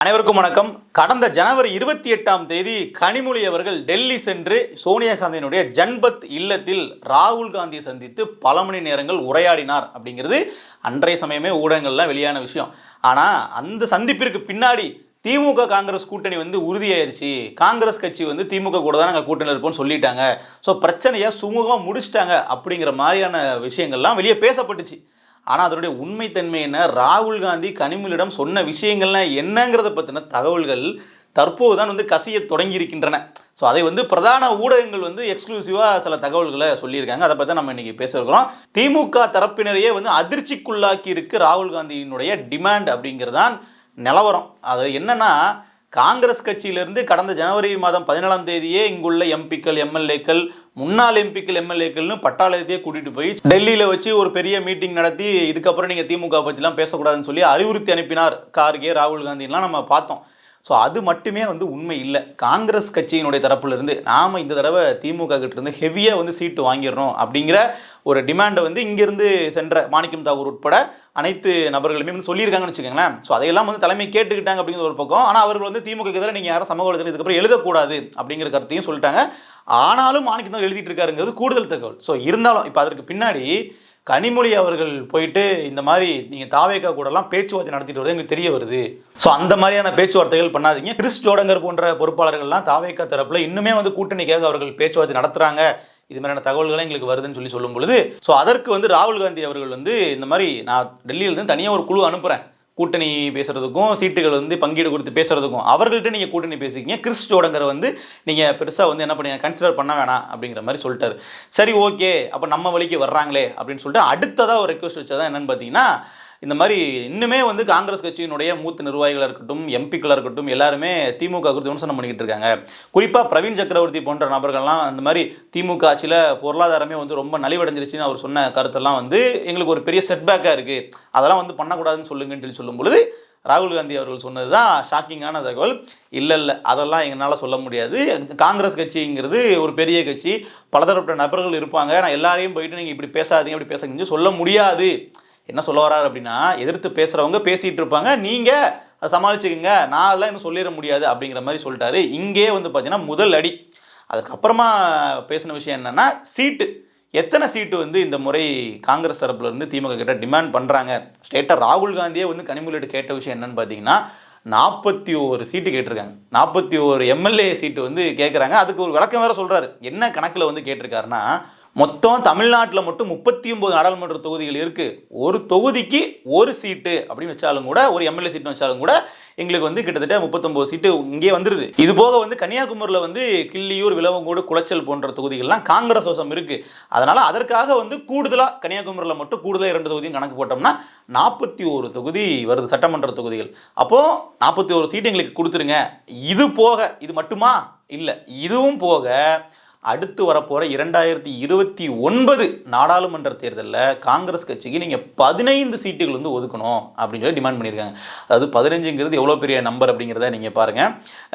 அனைவருக்கும் வணக்கம். கடந்த ஜனவரி 28ஆம் தேதி கனிமொழி அவர்கள் டெல்லி சென்று சோனியா காந்தியினுடைய ஜன்பத் இல்லத்தில் ராகுல் காந்தியை சந்தித்து பல மணி நேரங்கள் உரையாடினார் அப்படிங்கிறது அன்றைய சமயமே ஊடகங்கள்லாம் வெளியான விஷயம். ஆனால் அந்த சந்திப்பிற்கு பின்னாடி திமுக காங்கிரஸ் கூட்டணி உறுதியாயிருச்சு. காங்கிரஸ் கட்சி திமுக கூட தான் நாங்கள் கூட்டணியில் இருப்போம்னு சொல்லிட்டாங்க. ஸோ பிரச்சனையை சுமூகமாக முடிச்சிட்டாங்க அப்படிங்கிற மாதிரியான விஷயங்கள்லாம் வெளியே பேசப்பட்டுச்சு. ஆனால் அதனுடைய உண்மைத்தன்மை என்ன, ராகுல் காந்தி கனிமொழியிடம் சொன்ன விஷயங்கள்லாம் என்னங்கிறத பற்றின தகவல்கள் தற்போது தான் கசிய தொடங்கி இருக்கின்றன. ஸோ அதை பிரதான ஊடகங்கள் எக்ஸ்க்ளூசிவாக சில தகவல்களை சொல்லியிருக்காங்க. அதை பற்றி நம்ம இன்றைக்கி பேச இருக்கிறோம். திமுக தரப்பினரையே அதிர்ச்சிக்குள்ளாக்கி இருக்கு ராகுல் காந்தியினுடைய டிமாண்ட் அப்படிங்கிறதான் நிலவரம். அது என்னன்னா, காங்கிரஸ் கட்சியிலிருந்து கடந்த ஜனவரி மாதம் 14ஆம் தேதியே இங்குள்ள எம்பிக்கள் எம்எல்ஏக்கள் முன்னாள் எம்பிக்கள் எம்எல்ஏக்கள்னு பட்டாளத்தையே கூட்டிகிட்டு போய் டெல்லியில் வச்சு ஒரு பெரிய மீட்டிங் நடத்தி இதுக்கப்புறம் நீங்கள் திமுக பற்றிலாம் பேசக்கூடாதுன்னு சொல்லி அறிவுறுத்தி அனுப்பினார் கார்கே, ராகுல் காந்திலாம் நம்ம பார்த்தோம். ஸோ அது மட்டுமே உண்மை இல்லை. காங்கிரஸ் கட்சியினுடைய தரப்புலேருந்து நாம் இந்த தடவை திமுக கிட்டேருந்து ஹெவியாக சீட்டு வாங்கிடணும் அப்படிங்கிற ஒரு டிமாண்டை இங்கேருந்து சென்ற மாணிக்கம் தாகூர் உட்பட அனைத்து நபர்களுமே சொல்லியிருக்காங்கன்னு வச்சுக்கோங்களேன். ஸோ அதையெல்லாம் தலைமை கேட்டுக்கிட்டாங்க அப்படிங்கிற ஒரு பக்கம். ஆனால் அவர்கள் திமுக எதிராக நீங்கள் யாரும் சமூக வலைதளத்தில் இதுக்கப்புறம் எழுதக்கூடாது அப்படிங்கிற கருத்தையும் சொல்லிட்டாங்க. ஆனாலும் மாணிக்கம் தாகூர் எழுதிட்டு இருக்காருங்கிறது கூடுதல் தகவல். ஸோ இருந்தாலும் இப்போ அதற்கு பின்னாடி கனிமொழி அவர்கள் போயிட்டு இந்த மாதிரி நீங்கள் தாவேகா கூடலாம் பேச்சுவார்த்தை நடத்திட்டு வருது எங்களுக்கு தெரிய வருது. ஸோ அந்த மாதிரியான பேச்சுவார்த்தைகள் பண்ணாதீங்க. கிறிஸ் ஜோடங்கர் போன்ற பொறுப்பாளர்கள்லாம் தாவேகா தரப்பில் இன்னுமே கூட்டணிக்காக அவர்கள் பேச்சுவார்த்தை நடத்துகிறாங்க, இது மாதிரியான தகவல்களை எங்களுக்கு வருதுன்னு சொல்லும் பொழுது, ஸோ அதற்கு ராகுல் காந்தி அவர்கள் இந்த மாதிரி நான் டெல்லியிலேருந்து தனியாக ஒரு குழு அனுப்புகிறேன் கூட்டணி பேசுகிறதுக்கும் சீட்டுகள் பங்கீடு கொடுத்து பேசுகிறதுக்கும், அவர்கள்ட்ட நீங்கள் கூட்டணி பேசிக்கிங்க, கிறிஸ் ஜோடங்கரை நீங்கள் பெருசாக என்ன பண்ணீங்க கன்சிடர் பண்ண வேணாம் அப்படிங்கிற மாதிரி சொல்லிட்டாரு. சரி, ஓகே, அப்போ நம்ம வழிக்கு வர்றாங்களே அப்படின்னு சொல்லிட்டு அடுத்ததாக ஒரு ரெக்வஸ்ட் வச்சதான் என்னென்னு பார்த்தீங்கன்னா, இந்த மாதிரி இன்னுமே காங்கிரஸ் கட்சியினுடைய மூத்த நிர்வாகிகளாக இருக்கட்டும், எம்பிக்களாக இருக்கட்டும், எல்லாருமே திமுக குறித்து விமர்சனம் பண்ணிக்கிட்டு இருக்காங்க. குறிப்பாக பிரவீன் சக்கரவர்த்தி போன்ற நபர்கள்லாம் அந்த மாதிரி திமுக ஆட்சியில் பொருளாதாரமே ரொம்ப நலிவடைஞ்சிருச்சுன்னு அவர் சொன்ன கருத்தெல்லாம் எங்களுக்கு ஒரு பெரிய செட்பேக்காக இருக்குது, அதெல்லாம் பண்ணக்கூடாதுன்னு சொல்லுங்கன்னு சொல்லும் பொழுது ராகுல் காந்தி அவர்கள் சொன்னது தான் ஷாக்கிங்கான தகவல். இல்லை அதெல்லாம் எங்களால் சொல்ல முடியாது. காங்கிரஸ் கட்சிங்கிறது ஒரு பெரிய கட்சி, பலதரப்பட்ட நபர்கள் இருப்பாங்க, நான் எல்லாரையும் போயிட்டு நீங்கள் இப்படி பேசாதீங்க அப்படி பேசுங்க சொல்ல முடியாது. என்ன சொல்ல வர்றாரு அப்படின்னா, எதிர்த்து பேசுகிறவங்க பேசிகிட்டு இருப்பாங்க, நீங்கள் அதை சமாளிச்சுக்கோங்க, நான் அதெல்லாம் இன்னும் சொல்லிட முடியாது அப்படிங்கிற மாதிரி சொல்லிட்டாரு. இங்கே பார்த்தீங்கன்னா முதல் அடி. அதுக்கப்புறமா பேசின விஷயம் என்னென்னா, சீட்டு எத்தனை சீட்டு இந்த முறை காங்கிரஸ் தரப்புலேருந்து திமுக கிட்ட டிமாண்ட் பண்ணுறாங்க. ஸ்டேட்டாக ராகுல் காந்தியே கனிமொழியிட்ட கேட்ட விஷயம் என்னென்னு பார்த்தீங்கன்னா, 41 சீட்டு கேட்டிருக்காங்க. 41 எம்எல்ஏ சீட்டு கேட்குறாங்க. அதுக்கு ஒரு விளக்கம் வேறு சொல்கிறாரு. என்ன கணக்கில் கேட்டிருக்காருன்னா, மொத்தம் தமிழ்நாட்டில் மட்டும் 39 நாடாளுமன்ற தொகுதிகள் இருக்குது. ஒரு தொகுதிக்கு ஒரு சீட்டு அப்படின்னு வச்சாலும் கூட, ஒரு எம்எல்ஏ சீட்டு வச்சாலும் கூட எங்களுக்கு கிட்டத்தட்ட 39 சீட்டு இங்கே வந்துடுது. இது போக கன்னியாகுமரியில் கிள்ளியூர், விளவங்கோடு, குளச்சல் போன்ற தொகுதிகள்லாம் காங்கிரஸ் வசம் இருக்குது. அதனால் அதற்காக கூடுதலாக கன்னியாகுமரியில் மட்டும் கூடுதலாக 2 தொகுதியும் கணக்கு போட்டோம்னா 41 தொகுதி வருது சட்டமன்ற தொகுதிகள். அப்போது 41 சீட்டு எங்களுக்கு கொடுத்துருங்க. இது போக, இது மட்டுமா இல்லை, இதுவும் போக அடுத்து வரப்போகிற 2029 நாடாளுமன்ற தேர்தலில் காங்கிரஸ் கட்சிக்கு நீங்கள் 15 சீட்டுகள் ஒதுக்கணும் அப்படின்னு சொல்லி டிமாண்ட் பண்ணியிருக்காங்க. அதாவது 15ங்கிறது எவ்வளோ பெரிய நம்பர் அப்படிங்கிறத நீங்கள் பாருங்கள்.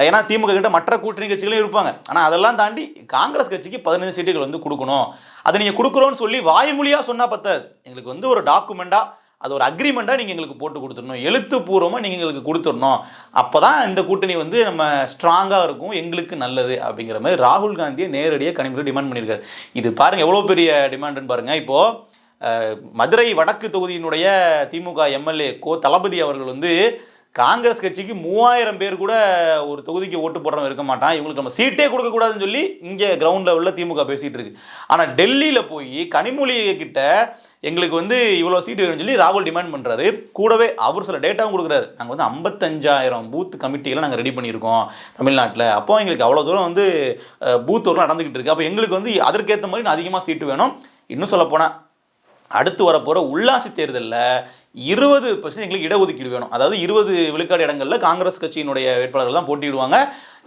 ஏன்னா திமுக கிட்ட மற்ற கூட்டணி கட்சிகளும் இருப்பாங்க. ஆனால் அதெல்லாம் தாண்டி காங்கிரஸ் கட்சிக்கு 15 சீட்டுகள் கொடுக்கணும். அதை நீங்கள் கொடுக்குறோன்னு சொல்லி வாய்மொழியாக சொன்னால் பத்தாது. எங்களுக்கு ஒரு டாக்குமெண்ட்டாக, அது ஒரு அக்ரிமெண்ட்டாக நீங்கள் எங்களுக்கு போட்டு கொடுத்துடணும், எழுத்துப்பூர்வமாக நீங்கள் எங்களுக்கு கொடுத்துடணும். அப்போ தான் இந்த கூட்டணி நம்ம ஸ்ட்ராங்காக இருக்கும், எங்களுக்கு நல்லது அப்படிங்கிற மாதிரி ராகுல் காந்தியை நேரடியாக கனிமொழி டிமாண்ட் பண்ணியிருக்காரு. இது பாருங்கள் எவ்வளோ பெரிய டிமாண்டுன்னு பாருங்கள். இப்போது மதுரை வடக்கு தொகுதியினுடைய திமுக எம்எல்ஏ தளபதி அவர்கள் காங்கிரஸ் கட்சிக்கு 3000 பேர் கூட ஒரு தொகுதிக்கு ஓட்டு போடுறவங்க இருக்க மாட்டான், இவங்களுக்கு நம்ம சீட்டே கொடுக்கக்கூடாதுன்னு சொல்லி இங்கே கிரவுண்ட் லெவலில் திமுக பேசிகிட்டு இருக்கு. ஆனால் டெல்லியில் போய் கனிமொழி கிட்ட எங்களுக்கு இவ்வளோ சீட்டு வேணும்னு சொல்லி ராகுல் டிமாண்ட் பண்ணுறாரு. கூடவே அவர் சில டேட்டாவும் கொடுக்குறாரு. நாங்கள் 55,000 பூத் கமிட்டிகளை நாங்கள் ரெடி பண்ணியிருக்கோம் தமிழ்நாட்டில். அப்போ எங்களுக்கு அவ்வளோ தூரம் பூத் ஒர்க்லாம் நடந்துக்கிட்டு இருக்குது. அப்போ எங்களுக்கு அதற்கேற்ற மாதிரி நான் அதிகமாக சீட்டு வேணும். இன்னும் சொல்லப்போனால் அடுத்து வரப்போகிற உள்ளாட்சி தேர்தலில் 20% எங்களுக்கு இடஒதுக்கீடு வேணும். அதாவது 20 விழுக்காடு இடங்களில் காங்கிரஸ் கட்சியினுடைய வேட்பாளர்கள் தான் போட்டியிடுவாங்க.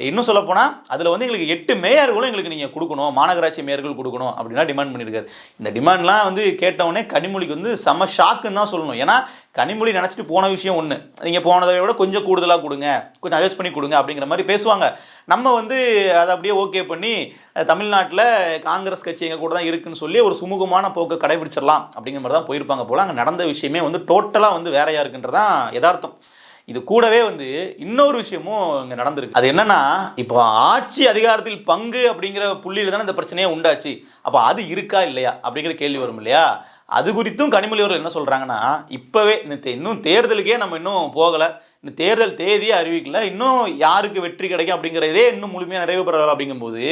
இன்னும் சொல்லப்போனால் அதில் எங்களுக்கு 8 மேயர்களும் எங்களுக்கு நீங்கள் கொடுக்கணும், மாநகராட்சி மேயர்கள் கொடுக்கணும் அப்படின்னா டிமாண்ட் பண்ணியிருக்காரு. இந்த டிமாண்ட்லாம் கேட்டவுடனே கனிமொழிக்கு செம ஷாக்குன்னு தான் சொல்லணும். ஏன்னா கனிமொழி நினச்சிட்டு போன விஷயம் ஒன்று, நீங்கள் போனதை விட கொஞ்சம் கூடுதலாக கொடுங்க, கொஞ்சம் அட்ஜஸ்ட் பண்ணி கொடுங்க அப்படிங்கிற மாதிரி பேசுவாங்க. நம்ம அதை அப்படியே ஓகே பண்ணி தமிழ்நாட்டில் காங்கிரஸ் கட்சி எங்கள் கூட தான் இருக்குன்னு சொல்லி ஒரு சுமூகமான போக்கை கடைபிடிச்சிடலாம் அப்படிங்கிற மாதிரி தான் போயிருப்பாங்க போல். அங்கே நடந்த விஷயமே டோட்டலாக வேறையாக இருக்குன்றதான் யதார்த்தம். இது கூடவே வந்து இன்னொரு விஷயமும் இங்கே நடந்திருக்கு. அது என்னன்னா, இப்போ ஆட்சி அதிகாரத்தில் பங்கு அப்படிங்கிற புள்ளியில் தானே இந்த பிரச்சனையே உண்டாச்சு. அப்போ அது இருக்கா இல்லையா அப்படிங்கிற கேள்வி வரும் இல்லையா? அது குறித்தும் கனிமொழி அவர்கள் என்ன சொல்கிறாங்கன்னா, இப்போவே இன்னும் தேர்தலுக்கே நம்ம இன்னும் போகலை, இந்த தேர்தல் தேதியை அறிவிக்கல, இன்னும் யாருக்கு வெற்றி கிடைக்கும் அப்படிங்கிறதே இன்னும் முழுமையாக நிறைவு பெறலை. அப்படிங்கும்போது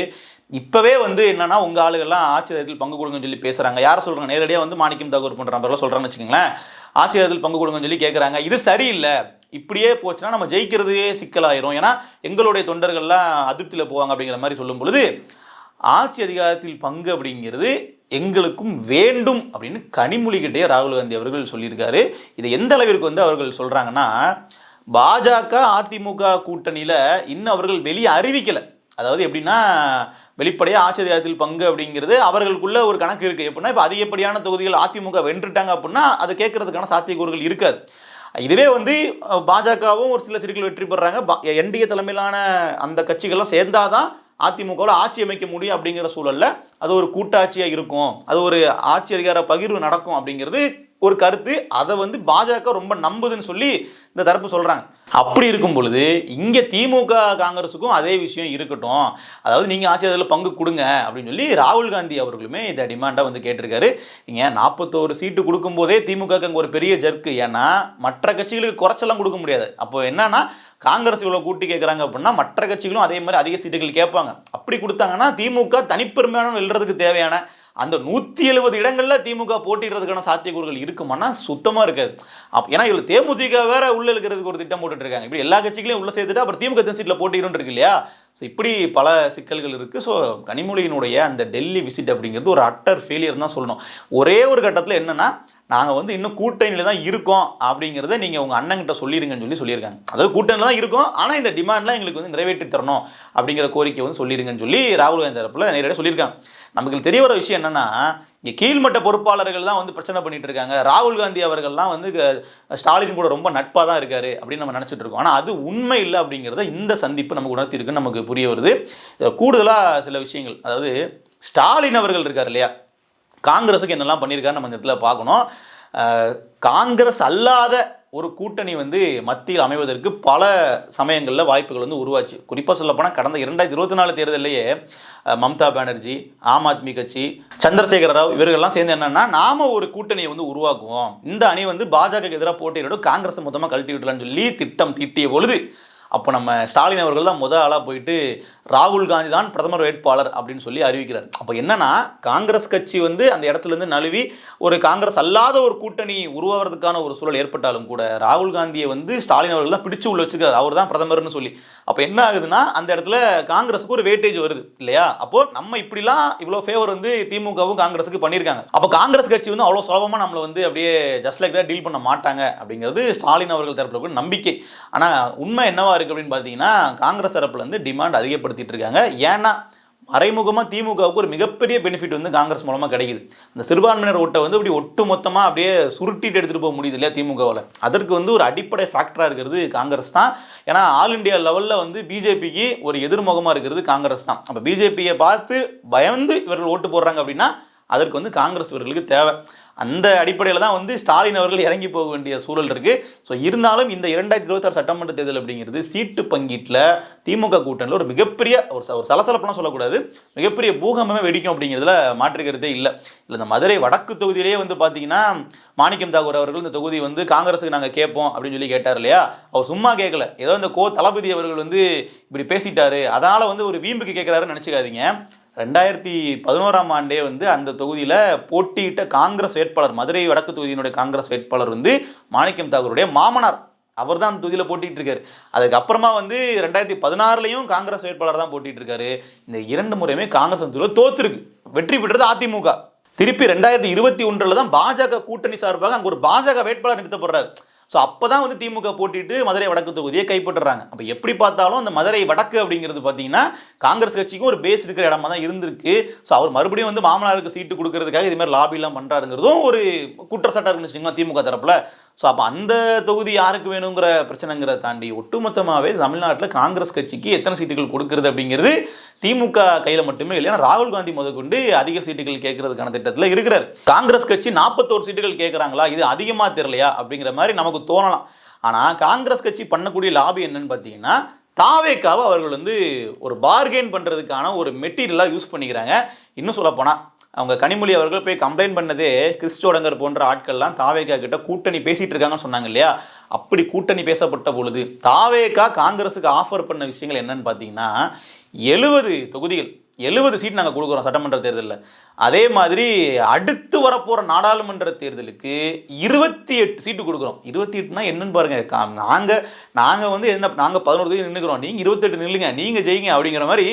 இப்போவே வந்து என்னன்னா, உங்கள் ஆளுகள்லாம் ஆட்சி அதிகாரத்தில் பங்கு கொடுங்கன்னு சொல்லி பேசுகிறாங்க. யாரை சொல்கிறாங்க? நேரடியாக வந்து மாணிக்கம் தாக்கூர் பண்ணுற மாதிரிலாம் சொல்கிறாங்கன்னு வச்சுக்கோங்களேன். ஆட்சி அதிகாரத்தில் பங்கு கொடுங்கன்னு சொல்லி கேட்குறாங்க. இது சரியில்லை, இப்படியே போச்சுன்னா நம்ம ஜெயிக்கிறதே சிக்கலாயிரும், ஏன்னா எங்களுடைய தொண்டர்கள்லாம் அதிருப்தியில் போவாங்க அப்படிங்கிற மாதிரி சொல்லும் பொழுது, ஆட்சி அதிகாரத்தில் பங்கு அப்படிங்கிறது எங்களுக்கும் வேண்டும் அப்படின்னு கனிமொழிகிட்டே ராகுல் காந்தி அவர்கள் சொல்லியிருக்காரு. இதை எந்த அளவிற்கு வந்து அவர்கள் சொல்கிறாங்கன்னா, பாஜக அதிமுக கூட்டணியில் இன்னும் அவர்கள் வெளியே அறிவிக்கலை. அதாவது எப்படின்னா, வெளிப்படையாக ஆட்சி அதிகாரத்தில் பங்கு அப்படிங்கிறது அவர்களுக்குள்ள ஒரு கணக்கு இருக்குது. எப்படின்னா, இப்போ அதிகப்படியான தொகுதிகள் அதிமுக வென்றுட்டாங்க அப்படின்னா அது கேட்கறதுக்கான சாத்தியக்கூறுகள் இருக்காது. இதுவே வந்து பாஜகவும் ஒரு சில சீட்டுகள் வெற்றி பெறாங்க, என்டிஏ தலைமையிலான அந்த கட்சிகள்லாம் சேர்ந்தாதான் அதிமுகவில் ஆட்சி அமைக்க முடியும் அப்படிங்கிற சூழலில் அது ஒரு கூட்டாட்சியாக இருக்கும், அது ஒரு ஆட்சி அதிகார பகிர்வு நடக்கும் அப்படிங்கிறது ஒரு கருத்து. அதை வந்து பாஜக ரொம்ப நம்புதுன்னு சொல்லி இந்த தரப்பு சொல்கிறாங்க. அப்படி இருக்கும் பொழுது இங்கே திமுக காங்கிரஸுக்கும் அதே விஷயம் இருக்கட்டும், அதாவது நீங்கள் ஆட்சி அதில் பங்கு கொடுங்க அப்படின்னு சொல்லி ராகுல் காந்தி அவர்களுமே இதை டிமாண்டாக வந்து கேட்டிருக்காரு. நீங்கள் 41 சீட்டு கொடுக்கும்போதே திமுக அங்கே ஒரு பெரிய ஜர்க்கு, ஏன்னா மற்ற கட்சிகளுக்கு குறைச்செல்லாம் கொடுக்க முடியாது. அப்போ என்னன்னா, காங்கிரஸ் இவ்வளோ கூட்டி கேட்குறாங்க அப்படின்னா மற்ற கட்சிகளும் அதே மாதிரி அதிக சீட்டுகள் கேட்பாங்க. அப்படி கொடுத்தாங்கன்னா திமுக தனிப்பெருமையான வெல்றதுக்கு தேவையான அந்த 170 இடங்களில் திமுக போட்டிடுறதுக்கான சாத்தியக்கூறுகள் இருக்குமானா சுத்தமாக இருக்காது. ஏன்னா இதில் தேமுதிக வேற உள்ள இருக்கிறதுக்கு ஒரு திட்டம் போட்டுட்டு இருக்காங்க. இப்படி எல்லா கட்சிகளையும் உள்ள சேர்த்துட்டு அப்புறம் திமுக சீட்டில் போட்டிடும் இருக்கு இல்லையா? ஸோ இப்படி பல சிக்கல்கள் இருக்குது. ஸோ கனிமொழியினுடைய அந்த டெல்லி விசிட் அப்படிங்கிறது ஒரு அட்டர் ஃபெயிலியர் தான் சொல்லணும். ஒரே ஒரு கட்டத்தில் என்னன்னா, நாங்கள் வந்து இன்னும் கூட்டணியில் தான் இருக்கோம் அப்படிங்கிறத நீங்கள் உங்கள் அண்ணங்கிட்ட சொல்லிடுங்கன்னு சொல்லியிருக்காங்க. அதாவது கூட்டணியில் தான் இருக்கோம், ஆனால் இந்த டிமாண்ட்லாம் எங்களுக்கு வந்து நிறைவேற்றி தரணும் அப்படிங்கிற கோரிக்கை வந்து சொல்லிடுங்கன்னு சொல்லி ராகுல் காந்தி தரப்பில் நேரடியாக சொல்லியிருக்காங்க. நமக்கு தெரிய வர விஷயம் என்னென்னா, இங்கே கீழ்மட்ட பொறுப்பாளர்கள் தான் வந்து பிரச்சனை பண்ணிட்டு இருக்காங்க. ராகுல் காந்தி அவர்கள்லாம் வந்து ஸ்டாலின் கூட ரொம்ப நட்பாக தான் இருக்காரு அப்படின்னு நம்ம நினச்சிட்டு இருக்கோம். ஆனால் அது உண்மை இல்லை அப்படிங்கிறத இந்த சந்திப்பு நமக்கு உணர்த்திருக்குன்னு நமக்கு புரிய வருது. கூடுதலாக சில விஷயங்கள், அதாவது ஸ்டாலின் அவர்கள் இருக்கார் இல்லையா, காங்கிரஸுக்கு என்னெல்லாம் பண்ணியிருக்காருன்னு நம்ம இந்த இடத்துல பார்க்கணும். காங்கிரஸ் அல்லாத ஒரு கூட்டணி வந்து மத்தியில் அமைவதற்கு பல சமயங்களில் வாய்ப்புகள் வந்து உருவாச்சு. குறிப்பாக சொல்லப்போனால் கடந்த 2024 தேர்தலிலேயே மம்தா பானர்ஜி, ஆம் ஆத்மி கட்சி, சந்திரசேகர ராவ் இவர்கள்லாம் சேர்ந்து என்னென்னா, நாம ஒரு கூட்டணியை வந்து உருவாக்குவோம், இந்த அணி வந்து பாஜகவுக்கு எதிராக போட்டியிடும், காங்கிரஸை மொத்தமாக கழட்டி விடலான்னு சொல்லி திட்டம் தீட்டிய பொழுது அப்போ நம்ம ஸ்டாலின் அவர்கள் தான் முதல் ஆளாக போயிட்டு ராகுல் காந்தி தான் பிரதமர் வேட்பாளர் அப்படின்னு சொல்லி அறிவிக்கிறார். அப்போ என்னன்னா, காங்கிரஸ் கட்சி வந்து அந்த இடத்துலேருந்து நழுவி ஒரு காங்கிரஸ் அல்லாத ஒரு கூட்டணி உருவாகிறதுக்கான ஒரு சூழல் ஏற்பட்டாலும் கூட ராகுல் காந்தியை வந்து ஸ்டாலின் அவர்கள் தான் பிடிச்சு உள்ள வச்சுக்கிறார், அவர் தான் பிரதமர்னு சொல்லி. அப்போ என்ன ஆகுதுன்னா, அந்த இடத்துல காங்கிரஸுக்கு ஒரு வெயிட்டேஜ் வருது இல்லையா? அப்போ நம்ம இப்படிலாம் இவ்வளோ ஃபேவர் வந்து திமுகவும் காங்கிரஸுக்கு பண்ணியிருக்காங்க. அப்போ காங்கிரஸ் கட்சி வந்து அவ்வளோ சுலபமாக நம்மளை வந்து அப்படியே ஜஸ்ட் லைக் தான் டீல் பண்ண மாட்டாங்க அப்படிங்கிறது ஸ்டாலின் அவர்கள் தரப்புல கூட நம்பிக்கை. ஆனால் உண்மை என்னவா இருக்கு அப்படின்னு பார்த்தீங்கன்னா, காங்கிரஸ் தரப்புல இருந்து டிமாண்ட் அதிகப்படுத்திட்டு இருக்காங்க. ஏன்னா மறைமுகமாக திமுகவுக்கு ஒரு மிகப்பெரிய பெனிஃபிட் வந்து காங்கிரஸ் மூலமாக கிடைக்குது. அந்த சிறுபான்மையினர் ஓட்டை வந்து இப்படி ஒட்டு மொத்தமாக அப்படியே சுருட்டிட்டு எடுத்துகிட்டு போக முடியுது இல்லையா திமுகவில். அதற்கு வந்து ஒரு அடிப்படை ஃபேக்டராக இருக்கிறது காங்கிரஸ் தான். ஏன்னா ஆல் இண்டியா லெவலில் வந்து பிஜேபிக்கு ஒரு எதிர்முகமாக இருக்கிறது காங்கிரஸ் தான். அப்போ பிஜேபியை பார்த்து பயந்து இவர்கள் ஓட்டு போடுறாங்க அப்படின்னா அதற்கு வந்து காங்கிரஸ் இவர்களுக்கு தேவை. அந்த அடிப்படையில் தான் வந்து ஸ்டாலின் அவர்கள் இறங்கி போக வேண்டிய சூழல் இருக்குது. ஸோ இருந்தாலும் இந்த 2026 சட்டமன்ற தேர்தல் அப்படிங்கிறது சீட்டு பங்கீட்டில் திமுக கூட்டணியில் ஒரு மிகப்பெரிய ஒரு சலசலப்பெல்லாம் சொல்லக்கூடாது, மிகப்பெரிய பூகம்பமே வெடிக்கும் அப்படிங்கிறதுல மாற்றுக்கிறதே இல்லை. இல்லை இந்த மதுரை வடக்கு தொகுதியிலேயே வந்து பார்த்தீங்கன்னா, மாணிக்கம் தாக்கூர் அவர்கள் இந்த தொகுதி வந்து காங்கிரஸுக்கு நாங்கள் கேட்போம் அப்படின்னு சொல்லி கேட்டார் இல்லையா? அவர் சும்மா கேட்கல, ஏதோ இந்த தளபதி அவர்கள் வந்து இப்படி பேசிட்டாரு அதனால் வந்து ஒரு வீம்புக்கு கேட்குறாருன்னு நினச்சிக்காதீங்க. 2011ஆம் ஆண்டே வந்து அந்த தொகுதியில் போட்டியிட்ட காங்கிரஸ் வேட்பாளர், மதுரை வடக்கு தொகுதியினுடைய காங்கிரஸ் வேட்பாளர் வந்து மாணிக்கம் தாக்கூருடைய மாமனார், அவர் தான் அந்த தொகுதியில் போட்டிட்டு இருக்காரு. அதுக்கப்புறமா வந்து 2016லையும் காங்கிரஸ் வேட்பாளர் தான் போட்டிட்டு இருக்காரு. இந்த 2 முறையுமே காங்கிரஸ் தொகுதியில் தோத்துருக்கு, வெற்றி பெற்றது அதிமுக. திருப்பி 2021 தான் பாஜக கூட்டணி சார்பாக அங்கே ஒரு பாஜக வேட்பாளர் நிறுத்தப்படுறாரு. ஸோ அப்போ தான் வந்து திமுக போட்டிட்டு மதுரை வடக்கு தொகுதியை கைப்பற்றுறாங்க. அப்போ எப்படி பார்த்தாலும் அந்த மதுரை வடக்கு அப்படிங்கிறது பார்த்தீங்கன்னா காங்கிரஸ் கட்சிக்கும் ஒரு பேஸ் இருக்கிற இடமா தான் இருந்திருக்கு. ஸோ அவர் மறுபடியும் வந்து மாமனாருக்கு சீட்டு கொடுக்கறதுக்காக இது மாதிரி லாபிலாம் பண்ணுறாருங்கிறதும் ஒரு குற்றச்சாட்டாக இருக்குன்னு வச்சுக்கோங்களேன் திமுக தரப்பில். ஸோ அப்போ அந்த தொகுதி யாருக்கு வேணுங்கிற பிரச்சனைங்கிறத தாண்டி ஒட்டுமொத்தமாகவே தமிழ்நாட்டில் காங்கிரஸ் கட்சிக்கு எத்தனை சீட்டுகள் கொடுக்கறது அப்படிங்கிறது திமுக கையில் மட்டுமே இல்லை. ஏன்னா ராகுல் காந்தி முதற்கொண்டு அதிக சீட்டுகள் கேட்கறதுக்கான திட்டத்தில் இருக்கிறார். காங்கிரஸ் கட்சி 41 சீட்டுகள் கேட்குறாங்களா, இது அதிகமாக தெரியலையா அப்படிங்கிற மாதிரி நமக்கு தோணலாம். ஆனால் காங்கிரஸ் கட்சி பண்ணக்கூடிய லாபி என்னன்னு பார்த்தீங்கன்னா தாவேக்காவை அவர்கள் வந்து ஒரு பார்கெயின் பண்ணுறதுக்கான ஒரு மெட்டீரியலாக யூஸ் பண்ணிக்கிறாங்க. இன்னும் சொல்லப்போனால் அவங்க கனிமொழி அவர்கள் போய் கம்ப்ளைண்ட் பண்ணதே கிறிஸ்டோடங்கர் போன்ற ஆட்கள்லாம் தாவேக்கா கிட்ட கூட்டணி பேசிகிட்டு இருக்காங்கன்னு சொன்னாங்க இல்லையா? அப்படி கூட்டணி பேசப்பட்ட பொழுது தாவேக்கா காங்கிரஸுக்கு ஆஃபர் பண்ண விஷயங்கள் என்னன்னு பார்த்தீங்கன்னா 70 தொகுதிகள் 70 சீட் நாங்கள் கொடுக்குறோம் சட்டமன்ற தேர்தலில். அதே மாதிரி அடுத்து வரப்போகிற நாடாளுமன்ற தேர்தலுக்கு 28 சீட்டு கொடுக்குறோம். 28னா என்னன்னு பாருங்கள். நாங்கள் வந்து என்ன, நாங்கள் 11 தொகுதி நின்றுக்கிறோம், நீங்கள் 28 நில்லுங்க, நீங்கள் ஜெயிங்க அப்படிங்கிற மாதிரி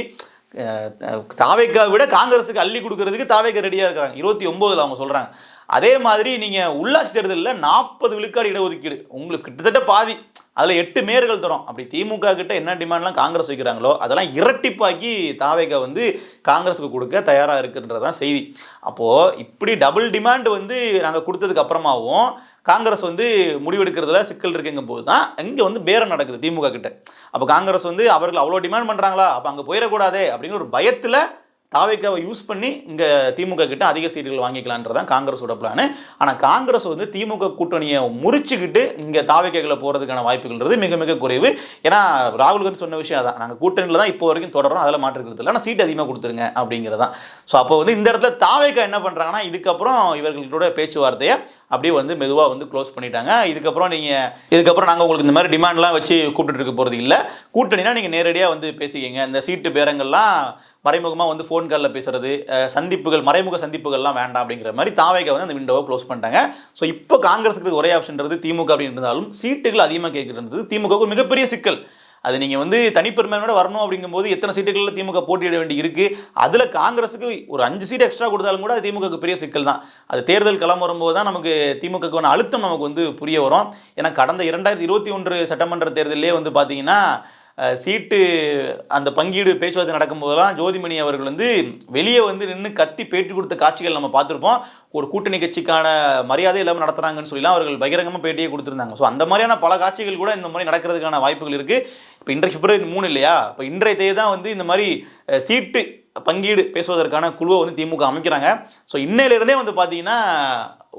தாவேக்கா விட காங்கிரஸுக்கு அள்ளி கொடுக்கறதுக்கு தாவேக்கா ரெடியாக இருக்கிறாங்க. 29 அவங்க சொல்கிறாங்க. அதே மாதிரி நீங்கள் உள்ளாட்சி தேர்தலில் 40 விழுக்காடு இடஒதுக்கீடு, உங்களுக்கு கிட்டத்தட்ட பாதி, அதில் 8 மேயர்கள் தரும். அப்படி திமுக கிட்ட என்ன டிமாண்ட்லாம் காங்கிரஸ் வைக்கிறாங்களோ அதெல்லாம் இரட்டிப்பாக்கி தாவேக்கா வந்து காங்கிரஸுக்கு கொடுக்க தயாராக இருக்குன்றதான் செய்தி. அப்போது இப்படி டபுள் டிமாண்ட் வந்து நாங்கள் கொடுத்ததுக்கு அப்புறமாவும் காங்கிரஸ் வந்து முடிவெடுக்கிறதுல சிக்கல் இருக்குங்கும் போது தான் இங்கே வந்து பேரம் நடக்குது திமுக கிட்ட. அப்போ காங்கிரஸ் வந்து அவர்கள் அவ்வளோ டிமாண்ட் பண்ணுறாங்களா, அப்போ அங்கே போயிடக்கூடாதே அப்படிங்கிற ஒரு பயத்தில் தாவேக்காவை யூஸ் பண்ணி இங்கே திமுக கிட்ட அதிக சீட்டுகள் வாங்கிக்கலான்றதான் காங்கிரஸோட பிளானு. ஆனால் காங்கிரஸ் வந்து திமுக கூட்டணியை முறிச்சுக்கிட்டு இங்கே தாவேக்காவில் போகிறதுக்கான வாய்ப்புகள்ன்றது மிக மிக குறைவு. ஏன்னா ராகுல் காந்தி சொன்ன விஷயம் அதான், நாங்கள் கூட்டணியில் தான் இப்போ வரைக்கும் தொடரும், அதில் மாற்றுக்கிறது இல்லை, ஆனால் சீட் அதிகமாக கொடுத்துருங்க அப்படிங்கிறதான். ஸோ அப்போ வந்து இந்த இடத்துல தாவேக்கா என்ன பண்ணுறாங்கன்னா இதுக்கப்புறம் இவர்களோட பேச்சுவார்த்தையை அப்படியே வந்து மெதுவாக வந்து க்ளோஸ் பண்ணிட்டாங்க. இதுக்கப்புறம் நாங்கள் உங்களுக்கு இந்த மாதிரி டிமாண்ட்லாம் வச்சு கூப்பிட்டு இருக்க போகிறது இல்லை, கூட்டணினா நீங்கள் நேரடியாக வந்து பேசிக்கிங்க, இந்த சீட்டு பேரங்கள்லாம் மறைமுகமாக வந்து ஃபோன் காலில் பேசுறது, சந்திப்புகள், மறைமுக சந்திப்புகள்லாம் வேண்டாம் அப்படிங்கிற மாதிரி தாவேக்கா வந்து அந்த விண்டோவை க்ளோஸ் பண்ணிட்டாங்க. ஸோ இப்போ காங்கிரஸுக்கு ஒரே ஆப்ஷன்றது திமுக அப்படின்னு இருந்தாலும் சீட்டுகள் அதிகமாக கேட்குறது திமுகவுக்கு ஒரு மிகப்பெரிய சிக்கல். அது நீங்கள் வந்து தனிப்பெருமையோட வரணும் அப்படிங்கும்போது எத்தனை சீட்டுகளில் திமுக போட்டியிட வேண்டி இருக்குது. அதில் காங்கிரஸுக்கு ஒரு 5 சீட் எக்ஸ்ட்ரா கொடுத்தாலும் கூட அது திமுகவுக்கு பெரிய சிக்கல் தான். அது தேர்தல் களம் வரும்போது தான் நமக்கு திமுகவுக்கான அழுத்தம் நமக்கு வந்து புரிய வரும். ஏன்னா கடந்த 2021 சட்டமன்ற தேர்தலே வந்து பார்த்தீங்கன்னா சீட்டு அந்த பங்கீடு பேச்சுவார்த்தை நடக்கும்போதெல்லாம் ஜோதிமணி அவர்கள் வந்து வெளியே வந்து நின்று கத்தி பேட்டி கொடுத்த காட்சிகள் நம்ம பார்த்துருப்போம். ஒரு கூட்டணி கட்சிக்கான மரியாதை இல்லாமல் நடத்துகிறாங்கன்னு சொல்லலாம் அவர்கள் பகிரங்கமாக பேட்டியை கொடுத்துருந்தாங்க. ஸோ அந்த மாதிரியான பல காட்சிகள் கூட இந்த மாதிரி நடக்கிறதுக்கான வாய்ப்புகள் இருக்குது. இப்போ இன்றைக்கு February 3 இல்லையா, இப்போ இன்றைய தேதி தான் வந்து இந்த மாதிரி சீட்டு பங்கீடு பேசுவதற்கான குழுவை வந்து திமுக அமைக்கிறாங்க. ஸோ இன்னையிலிருந்தே வந்து பார்த்தீங்கன்னா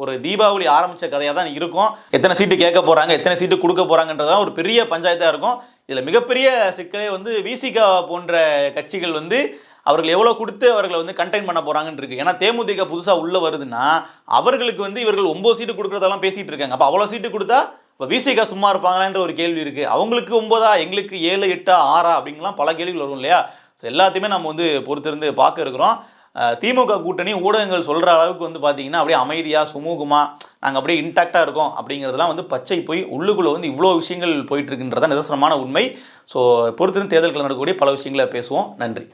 ஒரு தீபாவளி ஆரம்பித்த கதையாக தான் இருக்கும். எத்தனை சீட்டு கேட்க போகிறாங்க, எத்தனை சீட்டு கொடுக்க போகிறாங்கன்றதான் ஒரு பெரிய பஞ்சாயத்தாக இருக்கும். இதில் மிகப்பெரிய சிக்கலே வந்து விசிகா போன்ற கட்சிகள் வந்து அவர்கள் எவ்வளோ கொடுத்து அவர்களை வந்து கண்டெயின் பண்ண போகிறாங்கன்னு இருக்குது. ஏன்னா தேமுதிக புதுசாக உள்ளே வருதுன்னா அவர்களுக்கு வந்து இவர்கள் 9 சீட்டு கொடுக்குறதெல்லாம் பேசிகிட்டு இருக்காங்க. அப்போ அவ்வளோ சீட்டு கொடுத்தா இப்போ விசிகா சும்மா இருப்பாங்களான்ற ஒரு கேள்வி இருக்குது. அவங்களுக்கு 9, எங்களுக்கு 7, 8, 6 அப்படிங்கலாம் பல கேள்விகள் வரும் இல்லையா? ஸோ எல்லாத்தையுமே நம்ம வந்து பொறுத்திருந்து பார்க்க இருக்கிறோம். திமுக கூட்டணி ஊடகங்கள் சொல்கிற அளவுக்கு வந்து பார்த்தீங்கன்னா அப்படியே அமைதியாக சுமூகமாக நாங்கள் அப்படியே இன்டாக்டாக இருக்கோம் அப்படிங்கிறதுலாம் வந்து பச்சை போய் உள்ளுக்குள்ளே வந்து இவ்வளோ விஷயங்கள் போயிட்டுருக்குன்றதான் நிதர்சனமான உண்மை. ஸோ பொறுத்திருந்து தேர்தல்கள் நடக்கக்கூடிய பல விஷயங்களை பேசுவோம். நன்றி.